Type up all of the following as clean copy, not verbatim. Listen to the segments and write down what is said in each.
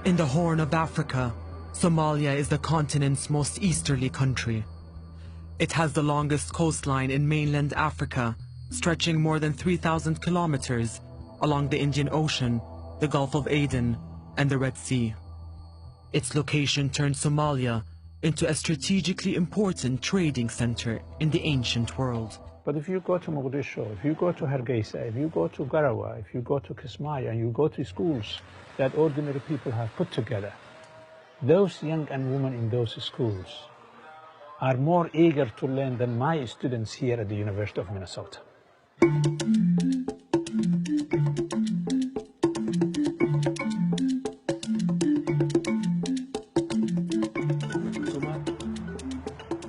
In the Horn of Africa, Somalia is the continent's most easterly country. It has the longest coastline in mainland Africa, stretching more than 3,000 kilometers along the Indian Ocean, the Gulf of Aden, and the Red Sea. Its location turned Somalia into a strategically important trading center in the ancient world. But if you go to Mogadishu, if you go to Hargeisa, if you go to Garawa, if you go to Kismaya, and you go to schools that ordinary people have put together, those young and women in those schools are more eager to learn than my students here at the University of Minnesota.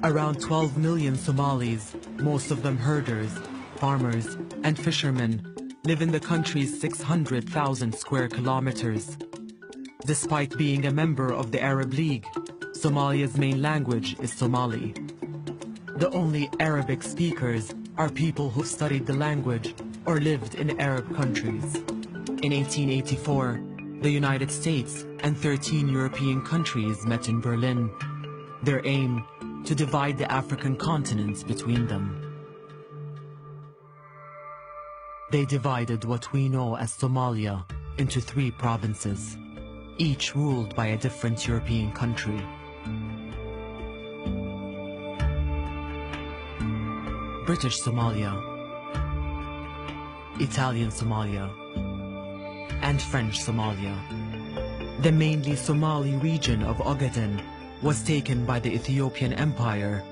Around 12 million Somalis, most of them herders, farmers, and fishermen, live in the country's 600,000 square kilometers. Despite being a member of the Arab League, Somalia's main language is Somali. The only Arabic speakers are people who've studied the language or lived in Arab countries. In 1884, the United States and 13 European countries met in Berlin. Their aim, to divide the African continent between them. They divided what we know as Somalia into 3 provinces, each ruled by a different European country. British Somalia, Italian Somalia, and French Somalia. The mainly Somali region of Ogaden was taken by the Ethiopian Empire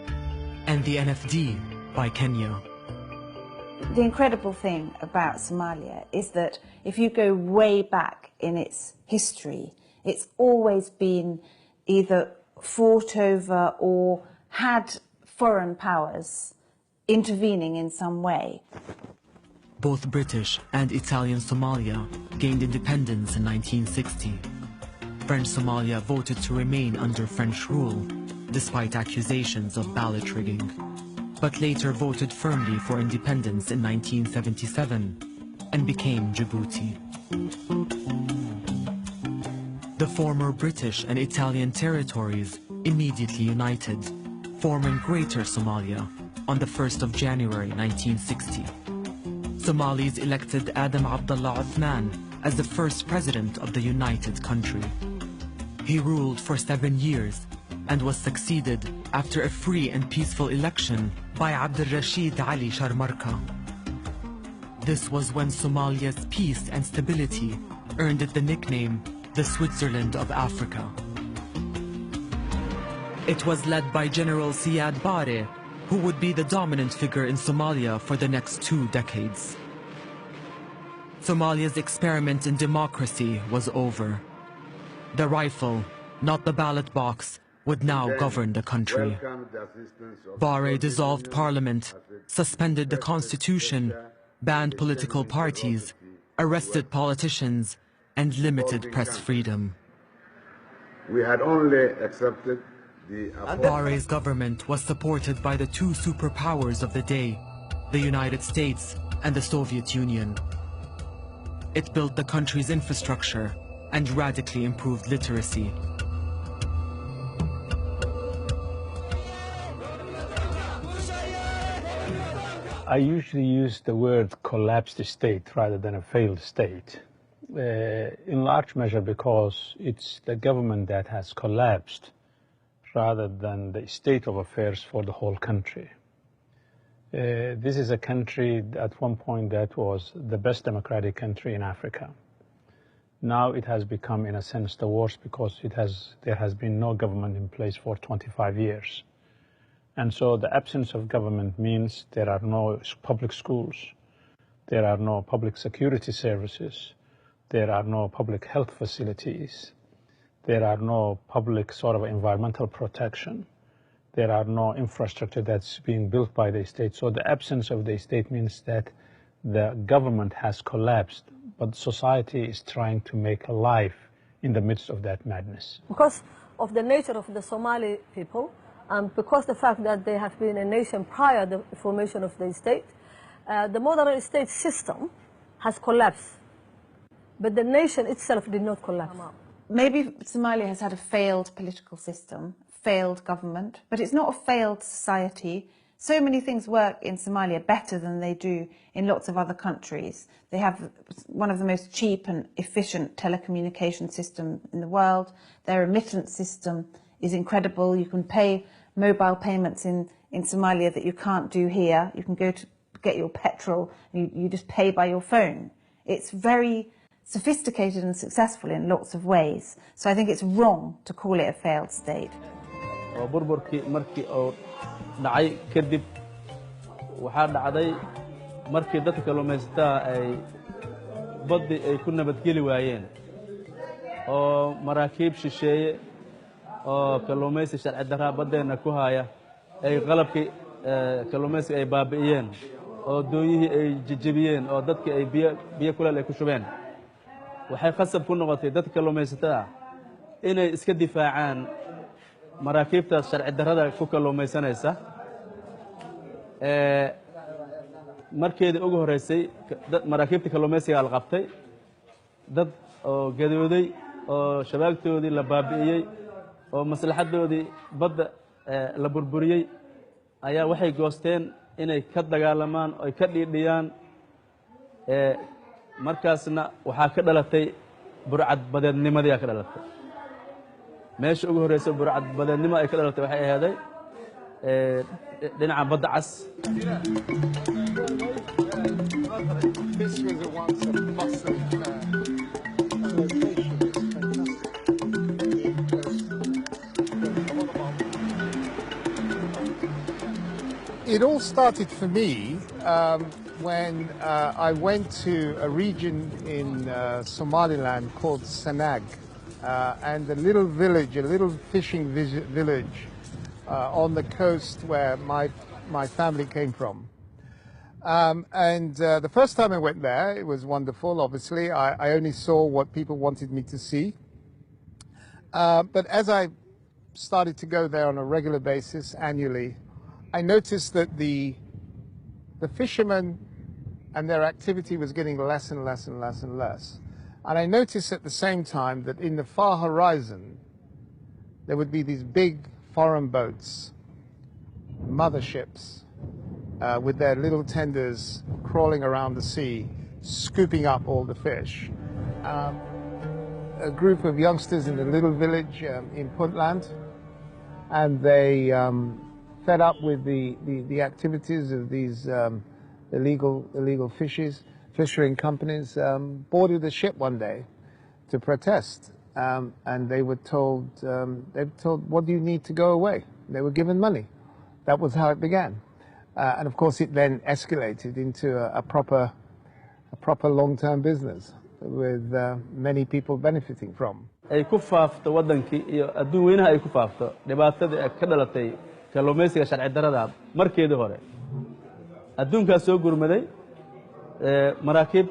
and the NFD by Kenya. The incredible thing about Somalia is that if you go way back in its history, it's always been either fought over or had foreign powers intervening in some way. Both British and Italian Somalia gained independence in 1960. French Somalia voted to remain under French rule, despite accusations of ballot rigging, but later voted firmly for independence in 1977 and became Djibouti. The former British and Italian territories immediately united, forming Greater Somalia on the 1st of January 1960. Somalis elected Adam Abdullah Othman as the first president of the united country. He ruled for 7 years and was succeeded after a free and peaceful election by Abdel Rashid Ali Sharmarka. This was when Somalia's peace and stability earned it the nickname the Switzerland of Africa. It was led by General Siad Barre, who would be the dominant figure in Somalia for the next 2 decades. Somalia's experiment in democracy was over. The rifle, not the ballot box, would now govern the country. Barre dissolved parliament, suspended the constitution, banned political parties, arrested politicians, and limited press freedom. We had only accepted Barre's government was supported by the 2 superpowers of the day, the United States and the Soviet Union. It built the country's infrastructure and radically improved literacy. I usually use the word collapsed state rather than a failed state, in large measure because it's the government that has collapsed rather than the state of affairs for the whole country. This is a country at one point that was the best democratic country in Africa. Now it has become, in a sense, the worst because there has been no government in place for 25 years. And so the absence of government means there are no public schools, there are no public security services, there are no public health facilities, there are no public sort of environmental protection, there are no infrastructure that's being built by the state. So the absence of the state means that the government has collapsed, but society is trying to make a life in the midst of that madness. Because of the nature of the Somali people, and because the fact that they have been a nation prior to the formation of the state, the modern state system has collapsed. But the nation itself did not collapse. maybe Somalia has had a failed political system, failed government, but it's not a failed society. So many things work in Somalia better than they do in lots of other countries. They have one of the most cheap and efficient telecommunication systems in the world. Their remittance system is incredible. You can pay mobile payments in Somalia that you can't do here. You can go to get your petrol and you just pay by your phone. It's very sophisticated and successful in lots of ways. So I think it's wrong to call it a failed state. dhacay kadib waxaa dhacday markii dadka kalluumaysatada ay baddi ay ku nabadgeli waayeen oo maraakiib shisheeye oo kalluumaysi sharci darra baddeena ku haya ay qalabkii kalluumaysiga ay baabi'iyeen oo dooyihii ay jijibiyeen oo dadkii ay biyo kuleel ay ku shubeen waxay khasab ku noqotay dadka kalluumaysatada inay iska difaacaan maraakiibta sharci darrada ku kalluumaysanaysa markeedii ugu horeysay maraakiibta kalluumaysiga la qabtay dad oo gadooday oo shabaagtoodii la baabi'iyey oo maslaxadoodii badda la burburiyey ayaa waxay goosteen inay ka dagaalamaan oo ay ka dhiidhiyaan markaasna waxaa ka dhalatay burcad badeednimadii ka dhalatay meesha ugu horeysay burcad badeednimo ay ka dhalatay waxay ahaaday dhinaca badda cas It all started for me when I went to a region in Somaliland called Sanag, and a little village, a little fishing village on the coast where my family came from. The first time I went there, it was wonderful, obviously. I only saw what people wanted me to see. But as I started to go there on a regular basis annually, I noticed that the fishermen and their activity was getting less and less and less and less. And I noticed at the same time that in the far horizon, there would be these big foreign boats, motherships, with their little tenders crawling around the sea, scooping up all the fish. A group of youngsters in a little village in Puntland, and they, fed up with the activities of these illegal fishing companies, boarded a ship one day to protest, and they were told, what do you need to go away? They were given money. That was how it began. And of course it then escalated into a proper long-term business with many people benefiting from. ay ku faafto wadankii iyo adduun weynaha ay ku faafto dhibaatada ka dhalatay kalluumaysiga sharci darrada markeedii hore adduunkaas soo gurmaday maraakiib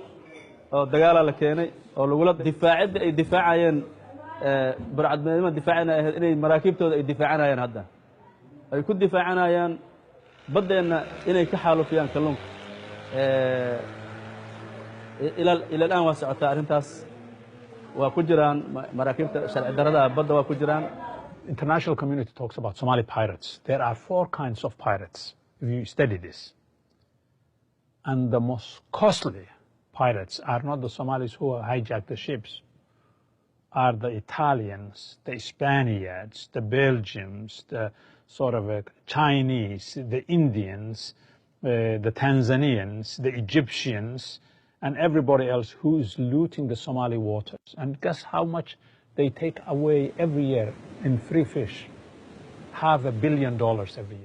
oo dagaal la keenay oo lagula difaacid ay difaacayeen burcadnimo difaacina inay maraakiibtooda ay difaacanayaan hadda ay ku difaacanayaan baddeena inay ka xaalufiyaan kalluunka ila aan waa socotaa arrintaas waa ku jiraan maraakiibta sharci darrada badda waa ku jiraan. International community talks about Somali pirates. There are 4 kinds of pirates, if you study this. And the most costly pirates are not the Somalis who hijack the ships, are the Italians, the Spaniards, the Belgians, the sort of Chinese, the Indians, the Tanzanians, the Egyptians, and everybody else who is looting the Somali waters. And guess how much they take away every year in free fish? $500 million every year.